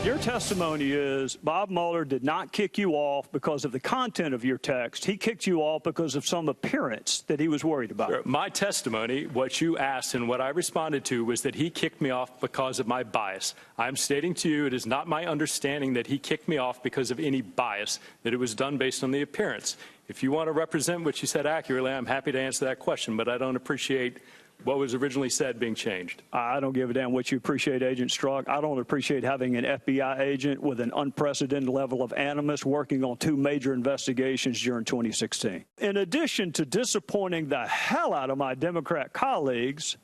Your testimony is Bob Mueller did not kick you off because of the content of your text. He kicked you off because of some appearance that he was worried about. Sure. My testimony, what you asked and what I responded to, was that he kicked me off because of my bias. I'm stating to you it is not my understanding that he kicked me off because of any bias, that it was done based on the appearance. If you want to represent what you said accurately, I'm happy to answer that question, but I don't appreciate what was originally said being changed. I don't give a damn what you appreciate, Agent Strzok. I don't appreciate having an FBI agent with an unprecedented level of animus working on 2 major investigations during 2016. In addition to disappointing the hell out of my Democrat colleagues,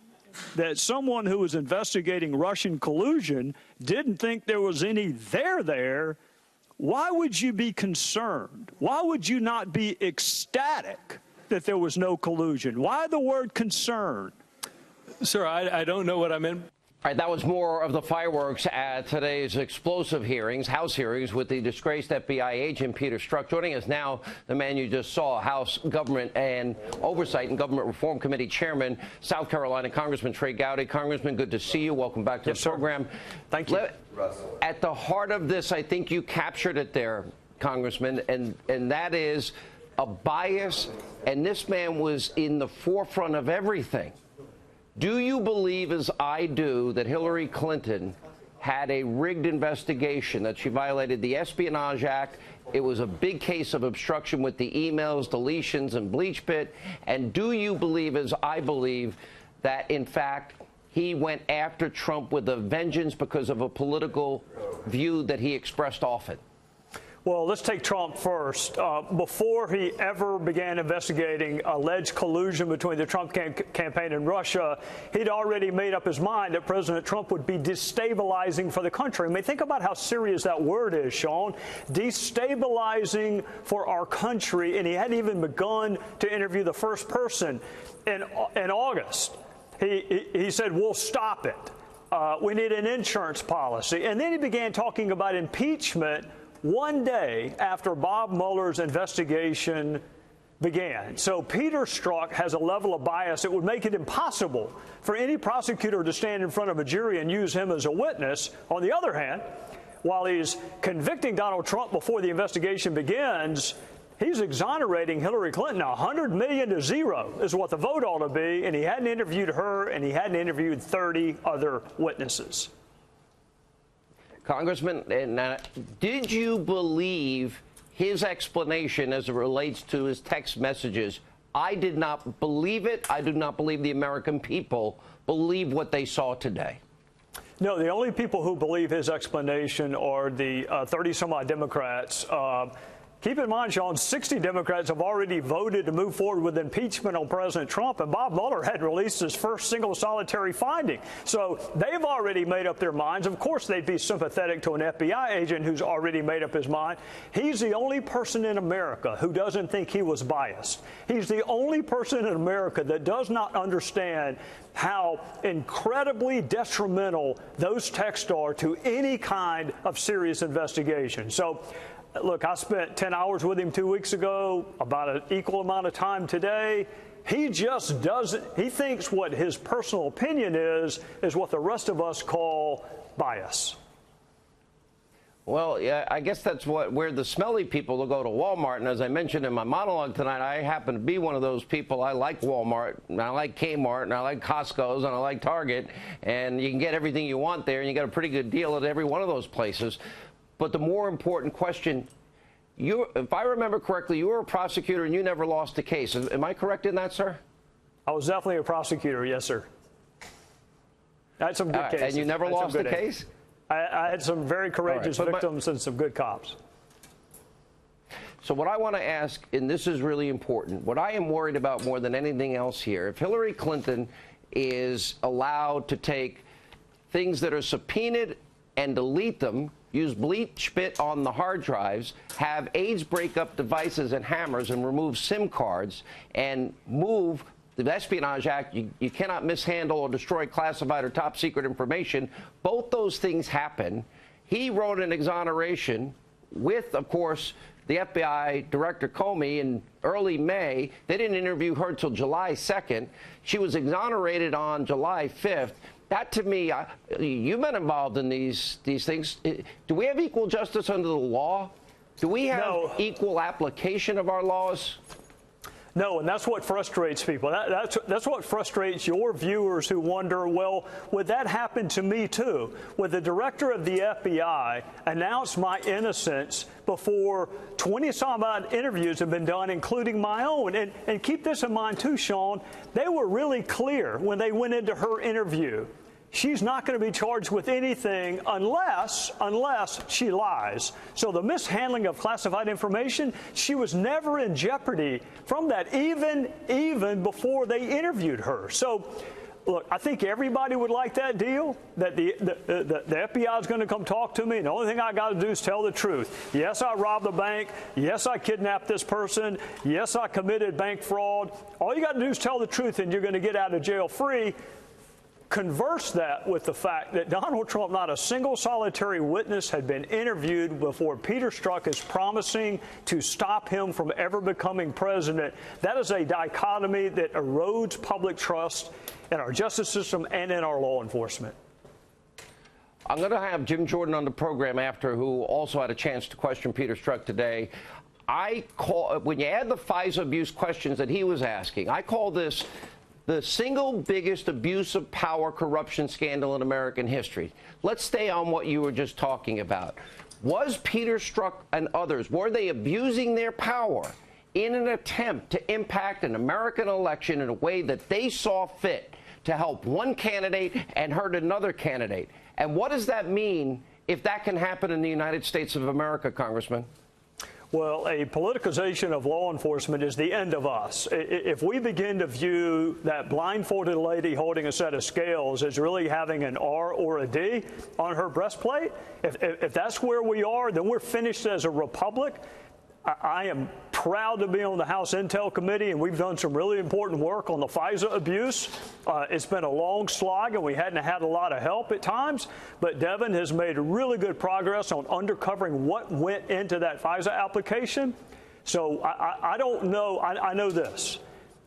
that someone who was investigating Russian collusion didn't think there was any there, why would you be concerned? Why would you not be ecstatic that there was no collusion? Why the word concern? Sir, I don't know what I meant. All right, that was more of the fireworks at today's explosive hearings, House hearings, with the disgraced FBI agent Peter Strzok. Joining us now, the man you just saw, House Government and Oversight and Government Reform Committee Chairman, South Carolina Congressman Trey Gowdy. Congressman, good to see you. Welcome back to the program. Thank you. At the heart of this, I think you captured it there, Congressman, and that is a bias, and this man was in the forefront of everything. Do you believe, as I do, that Hillary Clinton had a rigged investigation, that she violated the Espionage Act? It was a big case of obstruction with the emails, deletions, and bleach pit. And do you believe, as I believe, that, in fact, he went after Trump with a vengeance because of a political view that he expressed often? Well, let's take Trump first. Before he ever began investigating alleged collusion between the Trump campaign and Russia, he'd already made up his mind that President Trump would be destabilizing for the country. I mean, think about how serious that word is, Sean. Destabilizing for our country, and he hadn't even begun to interview the first person in August. He said, we'll stop it. We need an insurance policy. And then he began talking about impeachment one day after Bob Mueller's investigation began. So Peter Strzok has a level of bias that would make it impossible for any prosecutor to stand in front of a jury and use him as a witness. On the other hand, while he's convicting Donald Trump before the investigation begins, he's exonerating Hillary Clinton. $100 million to 0 is what the vote ought to be, and he hadn't interviewed her, and he hadn't interviewed 30 other witnesses. Congressman, did you believe his explanation as it relates to his text messages? I did not believe it. I do not believe the American people believe what they saw today. No, the only people who believe his explanation are the 30-some-odd Democrats. Keep in mind, Sean, 60 Democrats have already voted to move forward with impeachment on President Trump, and Bob Mueller had released his first single solitary finding. So they've already made up their minds. Of course, they'd be sympathetic to an FBI agent who's already made up his mind. He's the only person in America who doesn't think he was biased. He's the only person in America that does not understand how incredibly detrimental those texts are to any kind of serious investigation. So, look, I spent 10 hours with him 2 weeks ago, about an equal amount of time today. He just doesn't, he thinks what his personal opinion is what the rest of us call bias. Well, yeah, I guess that's where the smelly people will go to Walmart. And as I mentioned in my monologue tonight, I happen to be one of those people. I like Walmart, and I like Kmart, and I like Costco's, and I like Target. And you can get everything you want there, and you get a pretty good deal at every one of those places. But the more important question, if I remember correctly, you were a prosecutor and you never lost a case. Am I correct in that, sir? I was definitely a prosecutor, yes, sir. I had some good cases. And you never lost a case? I had some very courageous victims and some good cops. So what I want to ask, and this is really important, what I am worried about more than anything else here, if Hillary Clinton is allowed to take things that are subpoenaed and delete them, use bleach pit on the hard drives, have AIDS breakup devices and hammers, and remove SIM cards, and move the Espionage Act, you cannot mishandle or destroy classified or top secret information. Both those things happen. He wrote an exoneration with, of course, the FBI Director Comey in early May. They didn't interview her till July 2nd. She was exonerated on July 5th. That to me, you've been involved in these things. Do we have equal justice under the law? Do we have equal application of our laws? No, and that's what frustrates people. That's what frustrates your viewers who wonder, well, would that happen to me too? Would the director of the FBI announce my innocence before 20-some-odd interviews have been done, including my own? And keep this in mind too, Sean, they were really clear when they went into her interview. She's not going to be charged with anything unless she lies. So the mishandling of classified information, she was never in jeopardy from that, even before they interviewed her. So, look, I think everybody would like that deal, that the FBI is going to come talk to me, and the only thing I got to do is tell the truth. Yes, I robbed the bank. Yes, I kidnapped this person. Yes, I committed bank fraud. All you got to do is tell the truth, and you're going to get out of jail free. Converse that with the fact that Donald Trump, not a single solitary witness had been interviewed before Peter Strzok is promising to stop him from ever becoming president. That is a dichotomy that erodes public trust in our justice system and in our law enforcement. I'm going to have Jim Jordan on the program after, who also had a chance to question Peter Strzok today. When you add the FISA abuse questions that he was asking, I call this the single biggest abuse of power corruption scandal in American history. Let's stay on what you were just talking about. Was Peter Strzok and others, were they abusing their power in an attempt to impact an American election in a way that they saw fit to help one candidate and hurt another candidate? And what does that mean if that can happen in the United States of America, Congressman? Well, a politicization of law enforcement is the end of us. If we begin to view that blindfolded lady holding a set of scales as really having an R or a D on her breastplate, if that's where we are, then we're finished as a republic. I am proud to be on the House Intel Committee, and we've done some really important work on the FISA abuse. It's been a long slog, and we hadn't had a lot of help at times, but Devin has made really good progress on uncovering what went into that FISA application. So I don't know. I know this.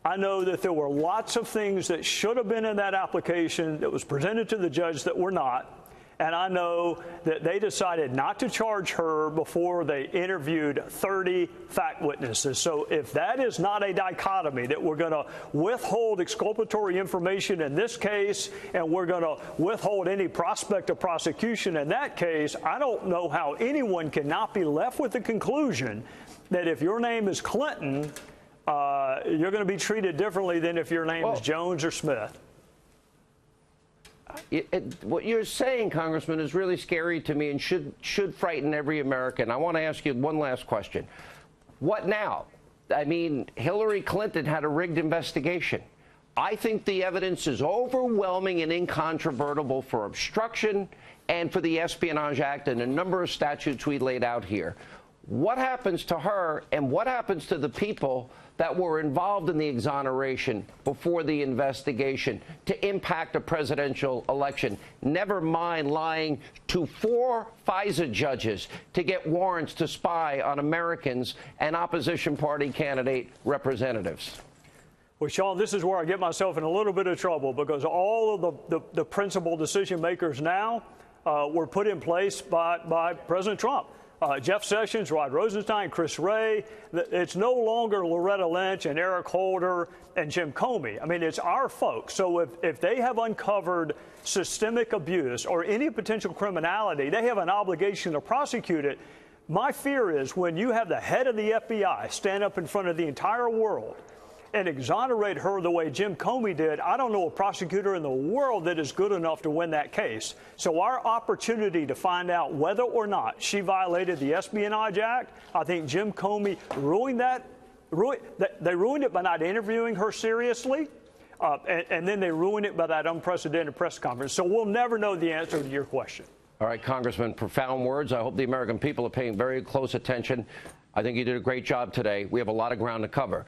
I know that there were lots of things that should have been in that application that was presented to the judge that were not. And I know that they decided not to charge her before they interviewed 30 fact witnesses. So if that is not a dichotomy, that we're going to withhold exculpatory information in this case, and we're going to withhold any prospect of prosecution in that case, I don't know how anyone cannot be left with the conclusion that if your name is Clinton, you're going to be treated differently than if your name is Jones or Smith. What you're saying, Congressman, is really scary to me and should frighten every American. I want to ask you one last question. What now? I mean, Hillary Clinton had a rigged investigation. I think the evidence is overwhelming and incontrovertible for obstruction and for the Espionage Act and a number of statutes we laid out here. What happens to her, and what happens to the people that were involved in the exoneration before the investigation to impact a presidential election? Never mind lying to 4 FISA judges to get warrants to spy on Americans and opposition party candidate representatives. Well, Sean, this is where I get myself in a little bit of trouble, because all of the principal decision makers now were put in place by President Trump. Jeff Sessions, Rod Rosenstein, Chris Wray. It's no longer Loretta Lynch and Eric Holder and Jim Comey. I mean, it's our folks. So if they have uncovered systemic abuse or any potential criminality, they have an obligation to prosecute it. My fear is when you have the head of the FBI stand up in front of the entire world and exonerate her the way Jim Comey did, I don't know a prosecutor in the world that is good enough to win that case. So our opportunity to find out whether or not she violated the Espionage Act, I think Jim Comey ruined that. They ruined it by not interviewing her seriously, and then they ruined it by that unprecedented press conference. So we'll never know the answer to your question. All right, Congressman, profound words. I hope the American people are paying very close attention. I think you did a great job today. We have a lot of ground to cover.